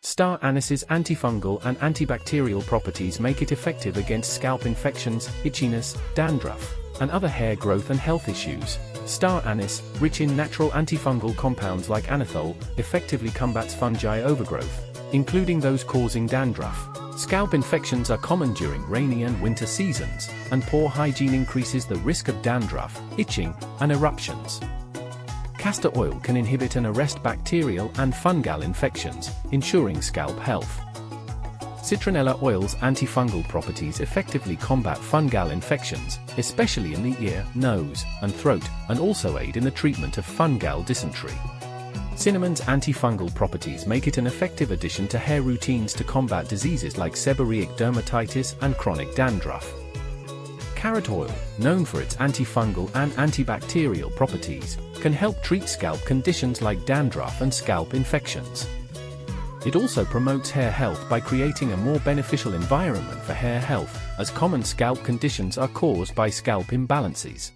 Star anise's antifungal and antibacterial properties make it effective against scalp infections, itchiness, dandruff, and other hair growth and health issues. Star anise, rich in natural antifungal compounds like anethole, effectively combats fungi overgrowth, including those causing dandruff. Scalp infections are common during rainy and winter seasons, and poor hygiene increases the risk of dandruff, itching, and eruptions. Castor oil can inhibit and arrest bacterial and fungal infections, ensuring scalp health. Citronella oil's antifungal properties effectively combat fungal infections, especially in the ear, nose, and throat, and also aid in the treatment of fungal dysentery. Cinnamon's antifungal properties make it an effective addition to hair routines to combat diseases like seborrheic dermatitis and chronic dandruff. Carrot oil, known for its antifungal and antibacterial properties, can help treat scalp conditions like dandruff and scalp infections. It also promotes hair health by creating a more beneficial environment for hair health, as common scalp conditions are caused by scalp imbalances.